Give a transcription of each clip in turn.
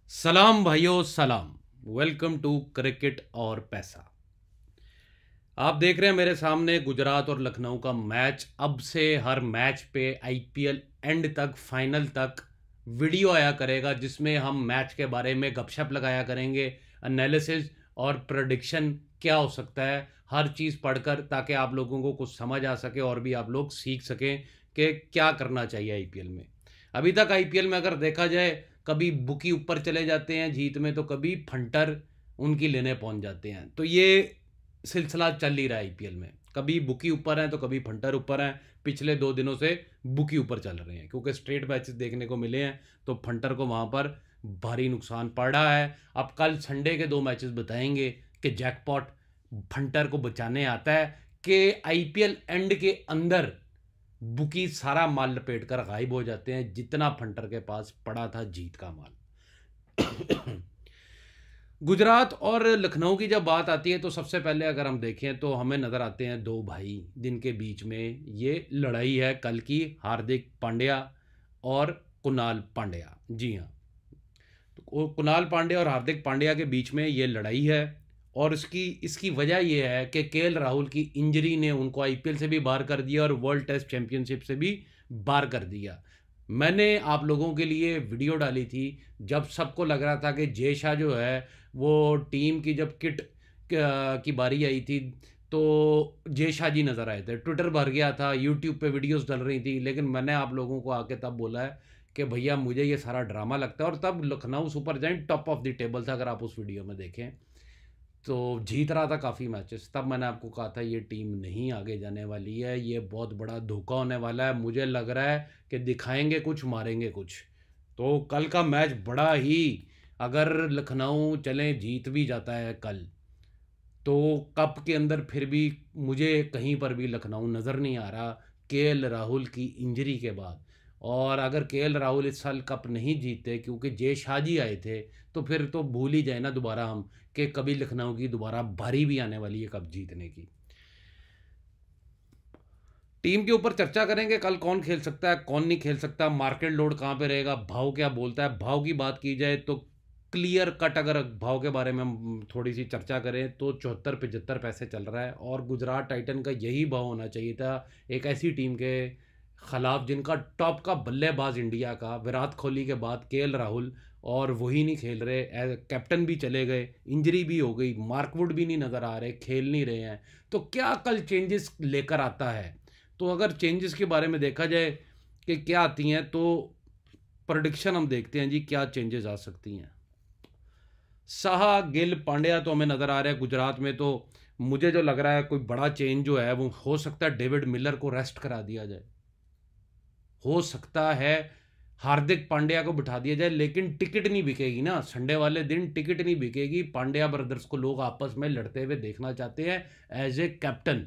सलाम भाइयों सलाम। वेलकम टू क्रिकेट और पैसा। आप देख रहे हैं मेरे सामने गुजरात और लखनऊ का मैच। अब से हर मैच पे आईपीएल एंड तक, फाइनल तक वीडियो आया करेगा जिसमें हम मैच के बारे में गपशप लगाया करेंगे, एनालिसिस और प्रेडिक्शन क्या हो सकता है, हर चीज़ पढ़कर, ताकि आप लोगों को कुछ समझ आ सके और भी आप लोग सीख सकें कि क्या करना चाहिए आईपीएल में। अभी तक आईपीएल में अगर देखा जाए, कभी बुकी ऊपर चले जाते हैं जीत में, तो कभी फंटर उनकी लेने पहुंच जाते हैं। तो ये सिलसिला चल ही रहा है आईपीएल में, कभी बुकी ऊपर है तो कभी फंटर ऊपर है। पिछले 2 दिनों से बुकी ऊपर चल रहे हैं क्योंकि स्ट्रेट मैचेस देखने को मिले हैं, तो फंटर को वहां पर भारी नुकसान पड़ रहा है। अब कल संडे के 2 मैचेस बताएंगे कि जैकपॉट फंटर को बचाने आता है कि आईपीएल एंड के अंदर बुकी सारा माल लपेट कर गायब हो जाते हैं जितना फंटर के पास पड़ा था जीत का माल। गुजरात और लखनऊ की जब बात आती है तो सबसे पहले अगर हम देखें तो हमें नज़र आते हैं दो भाई जिनके बीच में ये लड़ाई है कल की, हार्दिक पांड्या और कुणाल पांड्या। जी हाँ, तो कुणाल पांड्या और हार्दिक पांड्या के बीच में ये लड़ाई है। और इसकी इसकी वजह यह है कि केएल राहुल की इंजरी ने उनको आईपीएल से भी बाहर कर दिया और वर्ल्ड टेस्ट चैंपियनशिप से भी बाहर कर दिया। मैंने आप लोगों के लिए वीडियो डाली थी जब सबको लग रहा था कि जय शाह जो है वो टीम की, जब किट की बारी आई थी तो जय शाह जी नज़र आए थे, ट्विटर भर गया था, यूट्यूब पे वीडियोस डल रही थी। लेकिन मैंने आप लोगों को आके तब बोला है कि भैया मुझे ये सारा ड्रामा लगता है। और तब Lucknow super giant top of the table था, अगर आप उस वीडियो में देखें तो जीत रहा था काफ़ी मैचेस। तब मैंने आपको कहा था ये टीम नहीं आगे जाने वाली है, ये बहुत बड़ा धोखा होने वाला है। मुझे लग रहा है कि दिखाएंगे कुछ, मारेंगे कुछ। तो कल का मैच बड़ा ही, अगर लखनऊ चले जीत भी जाता है कल, तो कप के अंदर फिर भी मुझे कहीं पर भी लखनऊ नज़र नहीं आ रहा केएल राहुल की इंजरी के बाद। और अगर केएल राहुल इस साल कप नहीं जीतते क्योंकि जय शाह जी आए थे, तो फिर तो भूल ही जाए ना दोबारा हम कि कभी लखनऊ की दोबारा बारी भी आने वाली है कप जीतने की। टीम के ऊपर चर्चा करेंगे कल कौन खेल सकता है कौन नहीं खेल सकता, मार्केट लोड कहाँ पे रहेगा, भाव क्या बोलता है। भाव की बात की जाए तो क्लियर कट, अगर भाव के बारे में हम थोड़ी सी चर्चा करें तो 74-75 पैसे चल रहा है। और गुजरात टाइटन का यही भाव होना चाहिए था एक ऐसी टीम के खिलाफ जिनका टॉप का बल्लेबाज इंडिया का, विराट कोहली के बाद केएल राहुल, और वही नहीं खेल रहे, कैप्टन भी चले गए, इंजरी भी हो गई, मार्कवुड भी नहीं नज़र आ रहे, खेल नहीं रहे हैं। तो क्या कल चेंजेस लेकर आता है? तो अगर चेंजेस के बारे में देखा जाए कि क्या आती हैं, तो प्रोडिक्शन हम देखते हैं जी क्या चेंजेस आ सकती हैं। साहा, गिल, पांड्या तो हमें नज़र आ रहा है गुजरात में। तो मुझे जो लग रहा है कोई बड़ा चेंज जो है वो हो सकता है डेविड मिलर को रेस्ट करा दिया जाए, हो सकता है हार्दिक पांड्या को बिठा दिया जाए। लेकिन टिकट नहीं बिकेगी ना, संडे वाले दिन टिकट नहीं बिकेगी। पांड्या ब्रदर्स को लोग आपस में लड़ते हुए देखना चाहते हैं एज ए कैप्टन।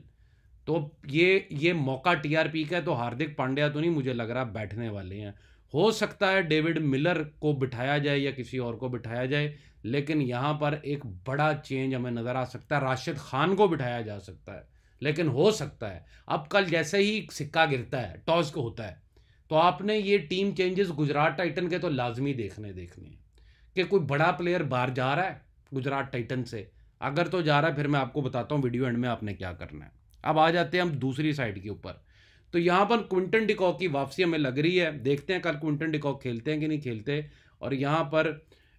तो ये मौका टीआरपी का है, तो हार्दिक पांड्या तो नहीं मुझे लग रहा बैठने वाले हैं। हो सकता है डेविड मिलर को बिठाया जाए या किसी और को बिठाया जाए। लेकिन यहाँ पर एक बड़ा चेंज हमें नज़र आ सकता है, राशिद खान को बिठाया जा सकता है। लेकिन हो सकता है अब कल जैसे ही सिक्का गिरता है, टॉस को होता है, तो आपने ये टीम चेंजेस गुजरात टाइटन के तो लाजमी देखने हैं कि कोई बड़ा प्लेयर बाहर जा रहा है गुजरात टाइटन से। अगर तो जा रहा है फिर मैं आपको बताता हूँ वीडियो एंड में आपने क्या करना है। अब आ जाते हैं हम दूसरी साइड के ऊपर। तो यहाँ पर क्विंटन डिकॉक की वापसी हमें लग रही है, देखते हैं कल क्विंटन डिकॉक खेलते हैं कि नहीं खेलते। और यहाँ पर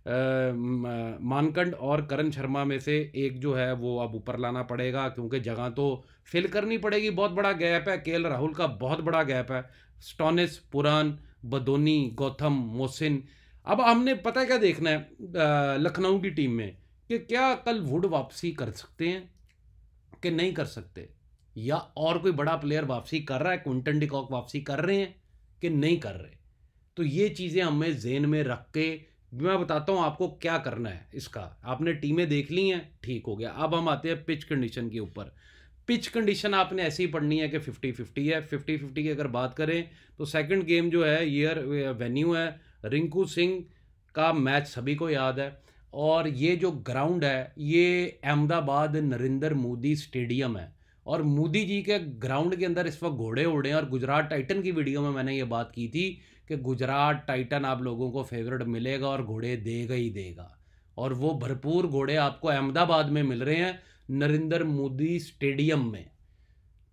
मानकंड और करण शर्मा में से एक जो है वो अब ऊपर लाना पड़ेगा, क्योंकि जगह तो फिल करनी पड़ेगी। बहुत बड़ा गैप है, केएल राहुल का बहुत बड़ा गैप है। स्टोनिस, पुरान, बदोनी, गौतम, मोहसिन। अब हमने पता है क्या देखना है लखनऊ की टीम में, कि क्या कल वुड वापसी कर सकते हैं कि नहीं कर सकते, या और कोई बड़ा प्लेयर वापसी कर रहा है, क्विंटन डिकॉक वापसी कर रहे हैं कि नहीं कर रहे। तो ये चीज़ें हमें जेन में रख के मैं बताता हूँ आपको क्या करना है। इसका आपने टीमें देख ली हैं, ठीक हो गया। अब हम आते हैं पिच कंडीशन के ऊपर। पिच कंडीशन आपने ऐसी ही पढ़नी है कि 50-50 है। 50-50 की अगर बात करें तो सेकंड गेम जो है ईयर वेन्यू है रिंकू सिंह का मैच, सभी को याद है। और ये जो ग्राउंड है ये अहमदाबाद नरेंद्र मोदी स्टेडियम है। और मोदी जी के ग्राउंड के अंदर इस वक्त घोड़े उड़े हैं। और गुजरात टाइटन की वीडियो में मैंने ये बात की थी कि गुजरात टाइटन आप लोगों को फेवरेट मिलेगा और घोड़े देगा ही देगा, और वो भरपूर घोड़े आपको अहमदाबाद में मिल रहे हैं, नरेंद्र मोदी स्टेडियम में।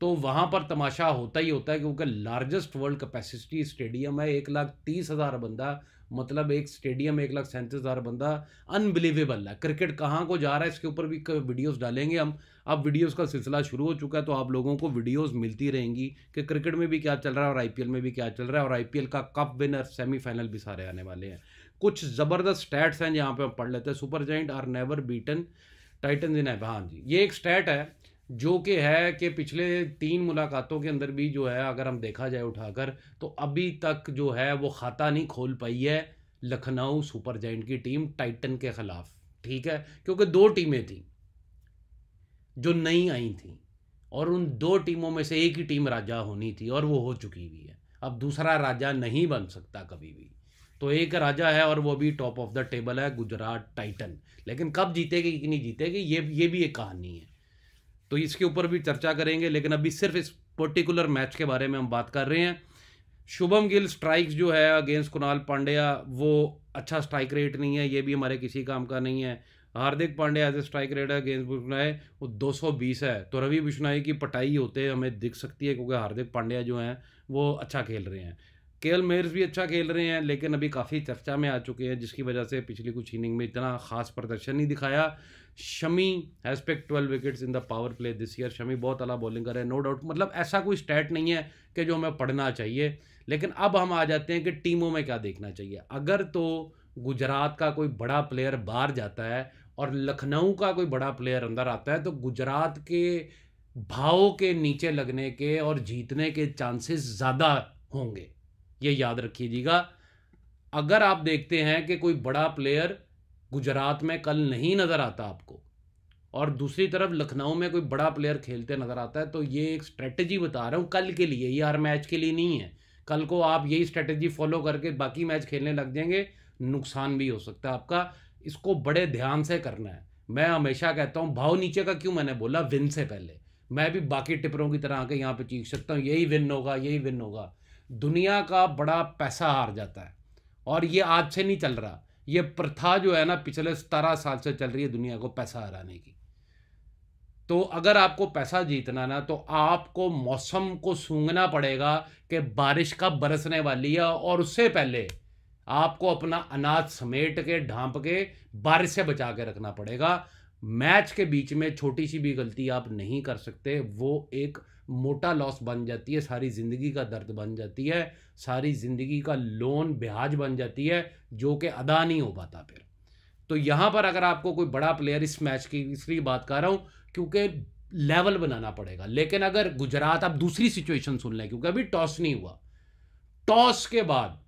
तो वहाँ पर तमाशा होता ही होता है, क्योंकि लार्जेस्ट वर्ल्ड कैपेसिटी स्टेडियम है, 1,30,000 बंदा, मतलब एक स्टेडियम 1,37,000 बंदा, अनबिलीवेबल है। क्रिकेट कहाँ को जा रहा है इसके ऊपर भी वीडियोस डालेंगे हम। अब वीडियोस का सिलसिला शुरू हो चुका है, तो आप लोगों को वीडियोस मिलती रहेंगी कि क्रिकेट में भी क्या चल रहा है और आईपीएल में भी क्या चल रहा है, और आईपीएल का कप विनर सेमीफाइनल भी सारे आने वाले हैं। कुछ ज़बरदस्त स्टैट्स हैं जहाँ पे हम पढ़ लेते हैं। Super Giant are never beaten Titan in. हाँ जी, ये एक स्टैट है जो कि है कि पिछले 3 मुलाकातों के अंदर भी जो है, अगर हम देखा जाए उठाकर, तो अभी तक जो है वो खाता नहीं खोल पाई है लखनऊ सुपर जायंट की टीम टाइटन के खिलाफ। ठीक है, क्योंकि 2 टीमें थी जो नई आई थी, और उन 2 टीमों में से एक ही टीम राजा होनी थी, और वो हो चुकी भी है। अब दूसरा राजा नहीं बन सकता कभी भी, तो एक राजा है और वो भी टॉप ऑफ द टेबल है, गुजरात टाइटन। लेकिन कब जीतेगी कि नहीं जीतेगी, ये भी एक कहानी है, तो इसके ऊपर भी चर्चा करेंगे। लेकिन अभी सिर्फ इस पर्टिकुलर मैच के बारे में हम बात कर रहे हैं। शुभम गिल स्ट्राइक्स जो है अगेंस्ट कुणाल पांड्या, वो अच्छा स्ट्राइक रेट नहीं है, ये भी हमारे किसी काम का नहीं है। Hardik Pandya has a strike rate है अगेंस्ट बिश्नोई वो 220 है, तो रवि बिश्नोई की पटाई होते हमें दिख सकती है, क्योंकि हार्दिक पांड्या जो हैं वो अच्छा खेल रहे हैं। केएल मेयर्स भी अच्छा खेल रहे हैं, लेकिन अभी काफ़ी चर्चा में आ चुके हैं, जिसकी वजह से पिछली कुछ इनिंग में इतना खास प्रदर्शन नहीं दिखाया। Shami has picked 12 wickets in the power play this year. Shami बहुत अला बॉलिंग कर रहे हैं, नो डाउट। मतलब ऐसा कोई स्टैट नहीं है कि जो हमें पढ़ना चाहिए। लेकिन अब हम आ जाते हैं कि टीमों में क्या देखना चाहिए। अगर तो गुजरात का कोई बड़ा प्लेयर बाहर जाता है और लखनऊ का कोई बड़ा प्लेयर अंदर आता है, तो गुजरात के भाव के नीचे लगने के और जीतने के चांसेस ज़्यादा होंगे, ये याद रखिएगा। अगर आप देखते हैं कि कोई बड़ा प्लेयर गुजरात में कल नहीं नज़र आता आपको, और दूसरी तरफ लखनऊ में कोई बड़ा प्लेयर खेलते नज़र आता है, तो ये एक स्ट्रेटजी बता रहा हूँ कल के लिए, ये हर मैच के लिए नहीं है। कल को आप यही स्ट्रेटजी फॉलो करके बाकी मैच खेलने लग जाएंगे, नुकसान भी हो सकता है आपका। इसको बड़े ध्यान से करना है। मैं हमेशा कहता हूँ, भाव नीचे का क्यों मैंने बोला, विन से पहले। मैं भी बाकी टिपरों की तरह आके यहाँ पे चीख सकता हूँ यही विन होगा, यही विन होगा। दुनिया का बड़ा पैसा हार जाता है, और ये आज से नहीं चल रहा, ये प्रथा जो है ना पिछले 17 साल से चल रही है दुनिया को पैसा हराने की। तो अगर आपको पैसा जीतना ना, तो आपको मौसम को सूंघना पड़ेगा कि बारिश कब बरसने वाली है, और उससे पहले आपको अपना अनाज समेट के ढांप के बारिश से बचा के रखना पड़ेगा। मैच के बीच में छोटी सी भी गलती आप नहीं कर सकते, वो एक मोटा लॉस बन जाती है, सारी ज़िंदगी का दर्द बन जाती है, सारी ज़िंदगी का लोन ब्याज बन जाती है, जो कि अदा नहीं हो पाता फिर। तो यहाँ पर अगर आपको कोई बड़ा प्लेयर, इस मैच की इसलिए बात कर रहा हूँ क्योंकि लेवल बनाना पड़ेगा। लेकिन अगर गुजरात, आप दूसरी सिचुएशन सुन लें, क्योंकि अभी टॉस नहीं हुआ, टॉस के बाद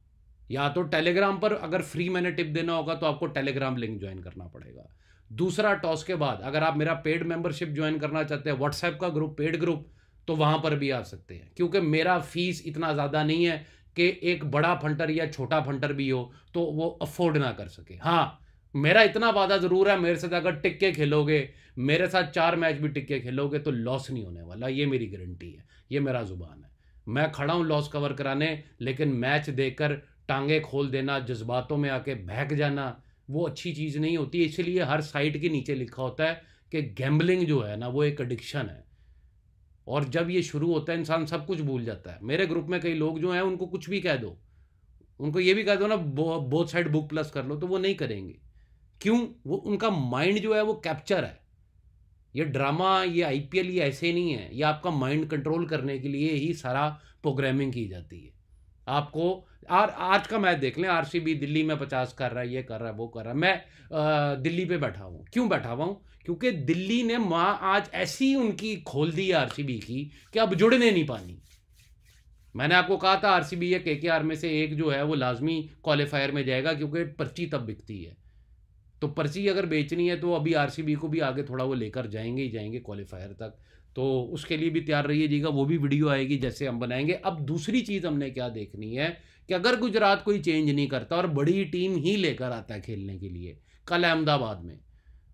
या तो टेलीग्राम पर अगर फ्री मैंने टिप देना होगा तो आपको टेलीग्राम लिंक ज्वाइन करना पड़ेगा। दूसरा, टॉस के बाद अगर आप मेरा पेड मेंबरशिप ज्वाइन करना चाहते हैं, व्हाट्सएप का ग्रुप, पेड ग्रुप, तो वहां पर भी आ सकते हैं, क्योंकि मेरा फीस इतना ज़्यादा नहीं है कि एक बड़ा फंटर या छोटा फंटर भी हो तो वो अफोर्ड ना कर सके। हाँ, मेरा इतना वादा ज़रूर है, मेरे साथ अगर टिक के खेलोगे, मेरे साथ 4 मैच भी टिक के खेलोगे तो लॉस नहीं होने वाला, ये मेरी गारंटी है, ये मेरा जुबान है। मैं खड़ा हूँ लॉस कवर कराने, लेकिन मैच देखकर टांगे खोल देना, जज्बातों में आके बहक जाना, वो अच्छी चीज़ नहीं होती। इसलिए हर साइट के नीचे लिखा होता है कि गैम्बलिंग जो है ना वो एक एडिक्शन है, और जब ये शुरू होता है इंसान सब कुछ भूल जाता है। मेरे ग्रुप में कई लोग जो हैं, उनको कुछ भी कह दो, उनको ये भी कह दो ना बोथ साइड बुक प्लस कर लो, तो वो नहीं करेंगे। क्यों? वो उनका माइंड जो है वो कैप्चर है। ये ड्रामा, ये आईपीएल, ये ऐसे नहीं है, ये आपका माइंड कंट्रोल करने के लिए ही सारा प्रोग्रामिंग की जाती है। आपको आज का मैच देख लें, आरसीबी दिल्ली में 50 कर रहा है, ये कर रहा है, वो कर रहा है। मैं दिल्ली पे बैठा हूँ, क्यों बैठा हुआ हूँ? क्योंकि दिल्ली ने आज ऐसी उनकी खोल दी है आरसीबी की कि अब जुड़ने नहीं पानी। मैंने आपको कहा था आरसीबी या केकेआर में से एक जो है वो लाजमी क्वालिफायर में जाएगा, क्योंकि पर्ची तब बिकती है। तो पर्ची अगर बेचनी है तो अभी आरसीबी को भी आगे थोड़ा वो लेकर जाएंगे ही जाएंगे क्वालिफायर तक, तो उसके लिए भी तैयार रहिएगा, वो भी वीडियो आएगी जैसे हम बनाएंगे। अब दूसरी चीज़ हमने क्या देखनी है कि अगर गुजरात कोई चेंज नहीं करता और बड़ी टीम ही लेकर आता है खेलने के लिए कल अहमदाबाद में,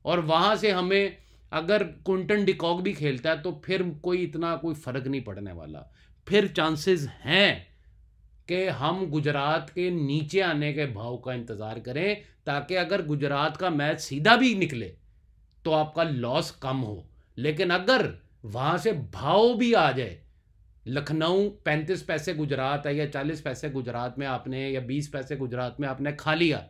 और वहाँ से हमें अगर क्विंटन डिकॉक भी खेलता है, तो फिर कोई इतना कोई फ़र्क नहीं पड़ने वाला। फिर चांसेस हैं कि हम गुजरात के नीचे आने के भाव का इंतज़ार करें, ताकि अगर गुजरात का मैच सीधा भी निकले तो आपका लॉस कम हो। लेकिन अगर वहाँ से भाव भी आ जाए, लखनऊ 35 पैसे गुजरात है या 40 पैसे गुजरात में आपने या 20 पैसे गुजरात में आपने खा लिया,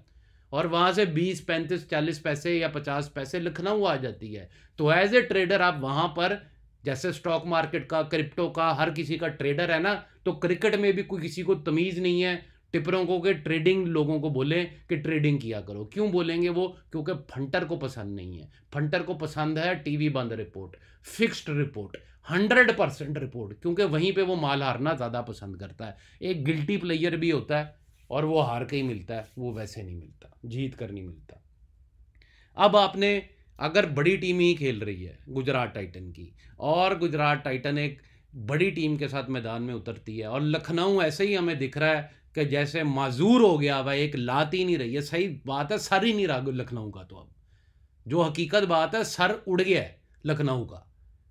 और वहाँ से 20, 35, 40 पैसे या 50 पैसे लखनऊ आ जाती है, तो एज ए ट्रेडर आप वहाँ पर, जैसे स्टॉक मार्केट का, क्रिप्टो का, हर किसी का ट्रेडर है ना, तो क्रिकेट में भी कोई किसी को तमीज़ नहीं है टिपरों को कि ट्रेडिंग लोगों को बोले कि ट्रेडिंग किया करो। क्यों बोलेंगे वो? क्योंकि फंटर को पसंद नहीं है। फंटर को पसंद है टीवी बंद रिपोर्ट, फिक्स्ड रिपोर्ट, 100% रिपोर्ट, क्योंकि वहीं पे वो माल हारना ज़्यादा पसंद करता है। एक गिल्टी प्लेयर भी होता है और वो हार के ही मिलता है, वो वैसे नहीं मिलता, जीत कर नहीं मिलता। अब आपने अगर बड़ी टीम ही खेल रही है गुजरात टाइटन की, और गुजरात टाइटन एक बड़ी टीम के साथ मैदान में उतरती है, और लखनऊ ऐसे ही हमें दिख रहा है कि जैसे माजूर हो गया हुआ, एक लात ही नहीं रही है। सही बात है, सर ही नहीं रहा लखनऊ का। तो अब जो हकीकत बात है, सर उड़ गया है लखनऊ का।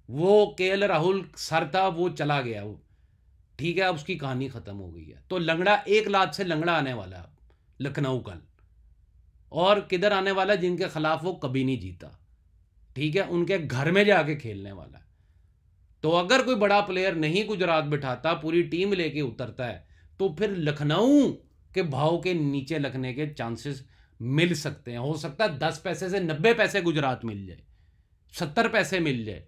वो केएल राहुल सर था, वो चला गया, वो ठीक है, अब उसकी कहानी खत्म हो गई है। तो लंगड़ा, एक लात से लंगड़ा आने वाला है लखनऊ कल, और किधर आने वाला है? जिनके खिलाफ वो कभी नहीं जीता, ठीक है, उनके घर में जाके खेलने वाला है। तो अगर कोई बड़ा प्लेयर नहीं गुजरात बिठाता, पूरी टीम लेके उतरता है, तो फिर लखनऊ के भाव के नीचे लगने के चांसेस मिल सकते हैं। हो सकता है 10 पैसे से 90 पैसे गुजरात मिल जाए, 70 पैसे मिल जाए,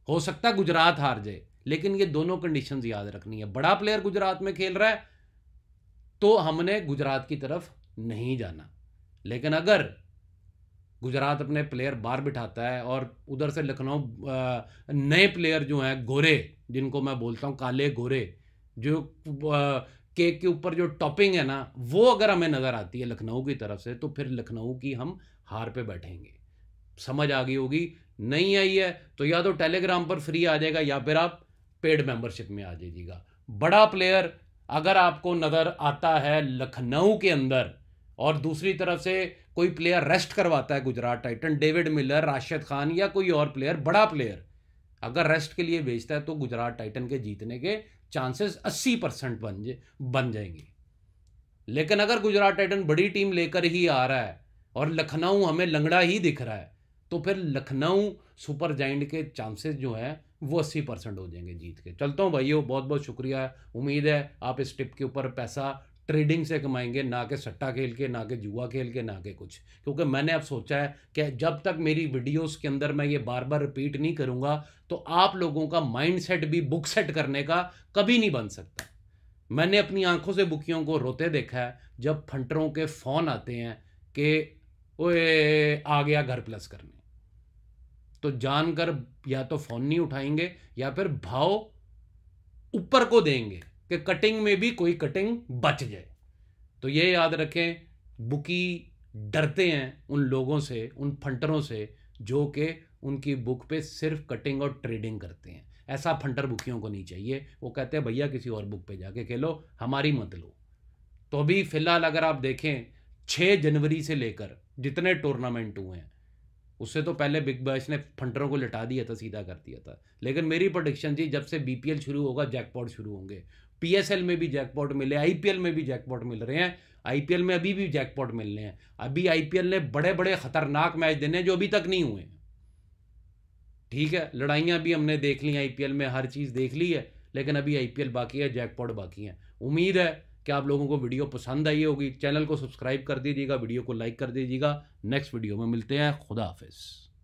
हो सकता है गुजरात हार जाए। लेकिन ये दोनों कंडीशंस याद रखनी है। बड़ा प्लेयर गुजरात में खेल रहा है तो हमने गुजरात की तरफ नहीं जाना। लेकिन अगर गुजरात अपने प्लेयर बाहर बिठाता है और उधर से लखनऊ नए प्लेयर जो हैं गोरे, जिनको मैं बोलता हूँ काले गोरे, जो केक के ऊपर जो टॉपिंग है ना, वो अगर हमें नज़र आती है लखनऊ की तरफ से, तो फिर लखनऊ की हम हार पे बैठेंगे। समझ आ गई होगी। नहीं आई है तो या तो टेलीग्राम पर फ्री आ जाएगा या फिर आप पेड मेंबरशिप में आ जाइएगा। बड़ा प्लेयर अगर आपको नज़र आता है लखनऊ के अंदर, और दूसरी तरफ से कोई प्लेयर रेस्ट करवाता है Gujarat Titan, David Miller, Rashid Khan या कोई और प्लेयर, बड़ा प्लेयर अगर रेस्ट के लिए भेजता है, तो गुजरात टाइटन के जीतने के चांसेस 80% बन जाएंगे। लेकिन अगर गुजरात टाइटन बड़ी टीम लेकर ही आ रहा है और लखनऊ हमें लंगड़ा ही दिख रहा है, तो फिर लखनऊ सुपर जायंट के चांसेस जो है वो 80% हो जाएंगे जीत के। चलता हूँ भाइयों, बहुत बहुत शुक्रिया। उम्मीद है आप इस टिप के ऊपर पैसा ट्रेडिंग से कमाएंगे, ना कि सट्टा खेल के, ना कि जुआ खेल के, ना कि कुछ। क्योंकि मैंने अब सोचा है कि जब तक मेरी वीडियोस के अंदर मैं ये बार बार रिपीट नहीं करूँगा, तो आप लोगों का माइंडसेट भी बुक सेट करने का कभी नहीं बन सकता। मैंने अपनी आंखों से बुकियों को रोते देखा है जब फंटरों के फ़ोन आते हैं कि ओए आ गया घर प्लस करने, तो जानकर या तो फ़ोन नहीं उठाएंगे या फिर भाव ऊपर को देंगे कि कटिंग में भी कोई कटिंग बच जाए। तो ये याद रखें, बुकी डरते हैं उन लोगों से, उन फंटरों से जो कि उनकी बुक पे सिर्फ कटिंग और ट्रेडिंग करते हैं। ऐसा फंटर बुकियों को नहीं चाहिए। वो कहते हैं भैया किसी और बुक पे जाके खेलो, हमारी मत लो। तो अभी फ़िलहाल अगर आप देखें 6 जनवरी से लेकर जितने टूर्नामेंट हुए हैं, उससे तो पहले बिग बैश ने फंटरों को लिटा दिया था, सीधा कर दिया था। लेकिन मेरी प्रेडिक्शन थी जब से बीपीएल शुरू होगा जैकपॉट शुरू होंगे। पीएसएल में भी जैकपॉट मिले, आईपीएल में भी जैकपॉट मिल रहे हैं, आईपीएल में अभी भी जैकपॉट मिल रहे हैं। अभी आईपीएल ने बड़े बड़े खतरनाक मैच देने जो अभी तक नहीं हुए हैं, ठीक है। लड़ाइयाँ भी हमने देख ली आईपीएल में, हर चीज़ देख ली है, लेकिन अभी आईपीएल बाकी है, जैकपॉट बाकी है। उम्मीद है कि आप लोगों को वीडियो पसंद आई होगी। चैनल को सब्सक्राइब कर दीजिएगा, वीडियो को लाइक कर दीजिएगा। नेक्स्ट वीडियो में मिलते हैं। खुदा हाफिज़।